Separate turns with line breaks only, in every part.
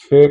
6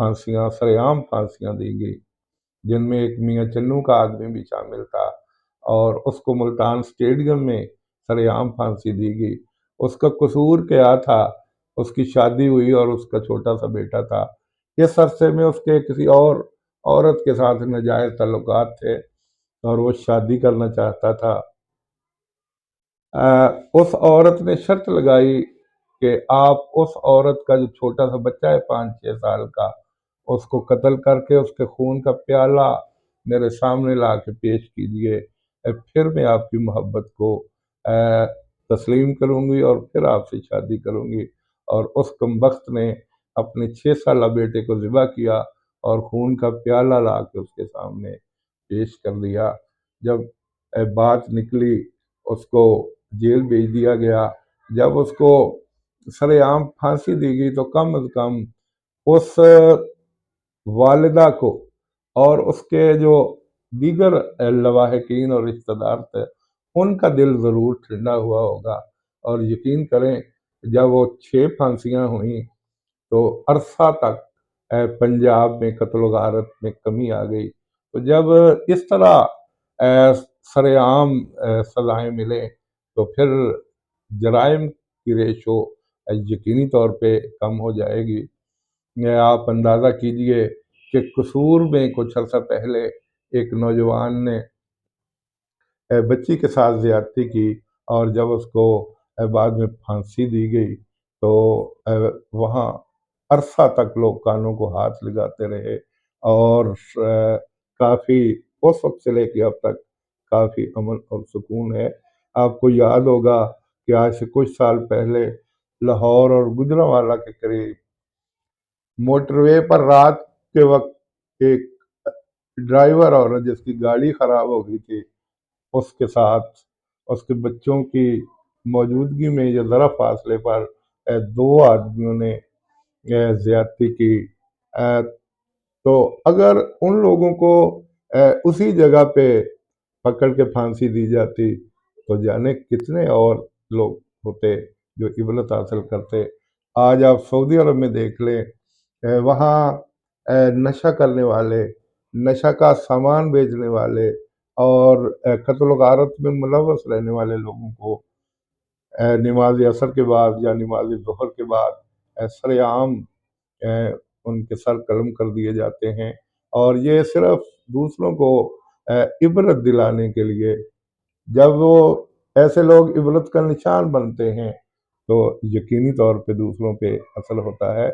پھانسیاں سرعام پھانسیاں دی گئی، جن میں ایک میاں چنو کا آدمی بھی شامل تھا، اور اس کو ملتان اسٹیڈیم میں سرعام پھانسی دی گئی۔ اس کا قصور کیا تھا؟ اس کی شادی ہوئی اور اس کا چھوٹا سا بیٹا تھا۔ اس عرصے میں اس کے کسی اور عورت کے ساتھ ناجائز تعلقات تھے اور وہ شادی کرنا چاہتا تھا۔ اس عورت نے شرط لگائی کہ آپ اس عورت کا جو چھوٹا سا بچہ ہے 5-6 سال کا، اس کو قتل کر کے اس کے خون کا پیالہ میرے سامنے لا کے پیش کیجیے، پھر میں آپ کی محبت کو تسلیم کروں گی اور پھر آپ سے شادی کروں گی۔ اور اس کمبخت نے اپنے 6 سالہ بیٹے کو ذبح کیا اور خون کا پیالہ لا کے اس کے سامنے پیش کر دیا۔ جب بات نکلی، اس کو جیل بھیج دیا گیا۔ جب اس کو سر عام پھانسی دی گئی تو کم از کم اس والدہ کو اور اس کے جو دیگر لواحقین اور رشتہ دار تھے ان کا دل ضرور ٹھنڈا ہوا ہوگا۔ اور یقین کریں، جب وہ 6 پھانسیاں ہوئیں تو عرصہ تک پنجاب میں قتل و غارت میں کمی آ گئی۔ تو جب اس طرح سر عام سزائیں ملیں تو پھر جرائم کی ریشو یقینی طور پہ کم ہو جائے گی۔ آپ اندازہ کیجئے کہ قصور میں کچھ عرصہ پہلے ایک نوجوان نے بچی کے ساتھ زیادتی کی، اور جب اس کو بعد میں پھانسی دی گئی تو وہاں عرصہ تک لوگ کانوں کو ہاتھ لگاتے رہے، اور کافی اس وقت سے لے کے اب تک کافی امن اور سکون ہے۔ آپ کو یاد ہوگا کہ آج سے کچھ سال پہلے لاہور اور گجرانوالہ کے قریب موٹر وے پر رات کے وقت ایک ڈرائیور عورت جس کی گاڑی خراب ہو گئی تھی، اس کے ساتھ اس کے بچوں کی موجودگی میں یہ ذرا فاصلے پر 2 آدمیوں نے زیادتی کی۔ تو اگر ان لوگوں کو اسی جگہ پہ پکڑ کے پھانسی دی جاتی تو جانے کتنے اور لوگ ہوتے جو عبرت حاصل کرتے۔ آج آپ سعودی عرب میں دیکھ لیں، وہاں نشہ کرنے والے، نشہ کا سامان بیچنے والے اور قتل و غارت میں ملوث رہنے والے لوگوں کو نماز عصر کے بعد یا نماز ظہر کے بعد سر عام ان کے سر قلم کر دیے جاتے ہیں، اور یہ صرف دوسروں کو عبرت دلانے کے لیے۔ جب وہ ایسے لوگ عبرت کا نشان بنتے ہیں تو یقینی طور پہ دوسروں پہ اثر ہوتا ہے۔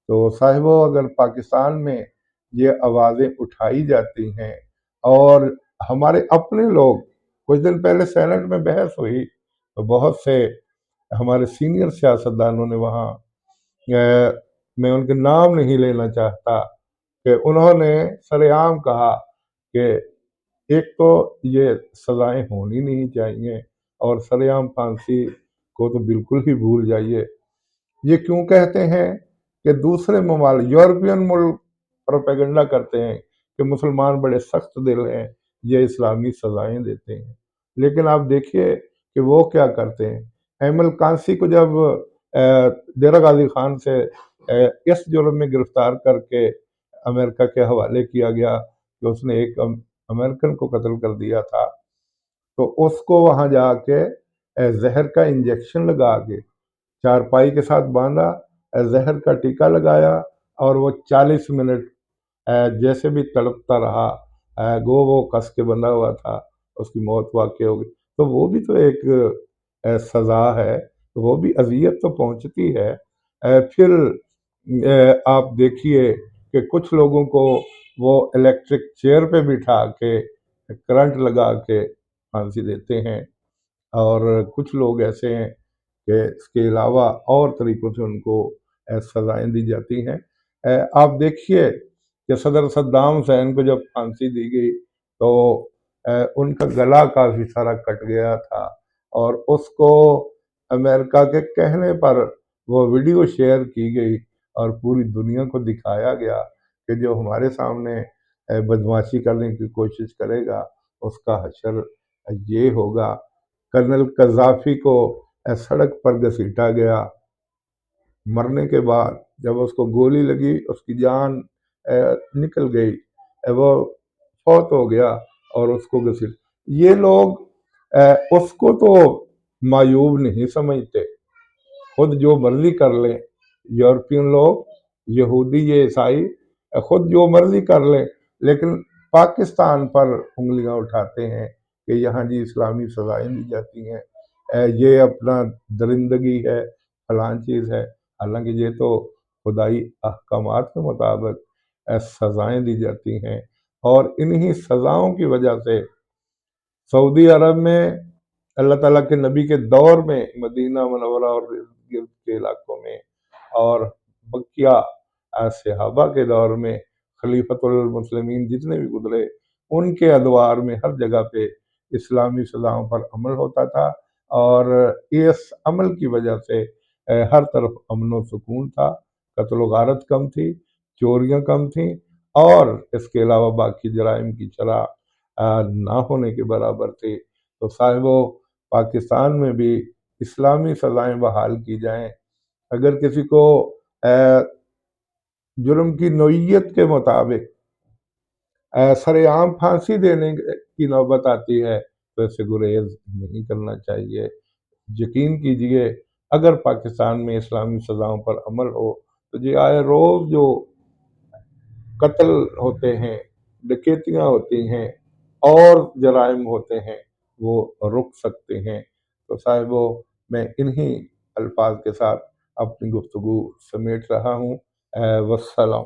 تو صاحبو، اگر پاکستان میں یہ آوازیں اٹھائی جاتی ہیں اور ہمارے اپنے لوگ، کچھ دن پہلے سینٹ میں بحث ہوئی تو بہت سے ہمارے سینئر سیاستدانوں نے وہاں، میں ان کے نام نہیں لینا چاہتا، کہ انہوں نے سر عام کہا کہ ایک تو یہ سزائیں ہونی نہیں چاہیے، اور سر عام پھانسی کو تو بالکل ہی بھول جائیے۔ یہ کیوں کہتے ہیں کہ دوسرے ممالک، یورپین ملک پروپیگنڈا کرتے ہیں کہ مسلمان بڑے سخت دل ہیں، یہ اسلامی سزائیں دیتے ہیں، لیکن آپ دیکھیے کہ وہ کیا کرتے ہیں۔ ایمل کانسی کو جب ڈیرہ غازی خان سے اس جرم میں گرفتار کر کے امریکہ کے حوالے کیا گیا کہ اس نے ایک امریکن کو قتل کر دیا تھا، تو اس کو وہاں جا کے زہر کا انجیکشن لگا کے چارپائی کے ساتھ باندھا، زہر کا ٹیکہ لگایا، اور وہ 40 منٹ جیسے بھی تڑپتا رہا، گو وہ کس کے بندھا ہوا تھا، اس کی موت واقع ہو گئی۔ تو وہ بھی تو ایک سزا ہے، وہ بھی اذیت تو پہنچتی ہے۔ پھر آپ دیکھیے کہ کچھ لوگوں کو وہ الیکٹرک چیئر پہ بٹھا کے کرنٹ لگا کے پھانسی دیتے ہیں، اور کچھ لوگ ایسے ہیں کہ اس کے علاوہ اور طریقوں سے ان کو سزائیں دی جاتی ہیں۔ آپ دیکھیے کہ صدر صدام حسین کو جب پھانسی دی گئی تو ان کا گلا کافی سارا کٹ گیا تھا، اور اس کو امریکہ کے کہنے پر وہ ویڈیو شیئر کی گئی اور پوری دنیا کو دکھایا گیا کہ جو ہمارے سامنے بدمعاشی کرنے کی کوشش کرے گا اس کا حشر یہ ہوگا۔ کرنل قذافی کو سڑک پر گھسیٹا گیا، مرنے کے بعد جب اس کو گولی لگی، اس کی جان نکل گئی، وہ فوت ہو گیا اور اس کو گھسیٹ، یہ لوگ اس کو تو معیوب نہیں سمجھتے، خود جو مرضی کر لیں، یورپین لوگ، یہودی، یہ عیسائی خود جو مرضی کر لیں، لیکن پاکستان پر انگلیاں اٹھاتے ہیں کہ یہاں جی اسلامی سزائیں دی جاتی ہیں، یہ اپنا درندگی ہے، فلاں چیز ہے، حالانکہ یہ تو خدائی احکامات کے مطابق سزائیں دی جاتی ہیں، اور انہی سزاؤں کی وجہ سے سعودی عرب میں اللہ تعالیٰ کے نبی کے دور میں، مدینہ منورہ اور گرد کے علاقوں میں، اور بقیہ صحابہ کے دور میں، خلیفۃ المسلمین جتنے بھی گزرے، ان کے ادوار میں ہر جگہ پہ اسلامی سزاؤں پر عمل ہوتا تھا، اور اس عمل کی وجہ سے ہر طرف امن و سکون تھا، قتل و غارت کم تھی، چوریاں کم تھیں، اور اس کے علاوہ باقی جرائم کی شرح نہ ہونے کے برابر تھی۔ تو صاحبو، پاکستان میں بھی اسلامی سزائیں بحال کی جائیں، اگر کسی کو جرم کی نوعیت کے مطابق سر عام پھانسی دینے کی نوبت آتی ہے تو اسے گریز نہیں کرنا چاہیے۔ یقین کیجئے، اگر پاکستان میں اسلامی سزاؤں پر عمل ہو تو جی آئے روز جو قتل ہوتے ہیں، ڈکیتیاں ہوتی ہیں اور جرائم ہوتے ہیں، وہ رک سکتے ہیں۔ تو صاحبو، میں انہی الفاظ کے ساتھ اپنی گفتگو سمیٹ رہا ہوں۔ والسلام۔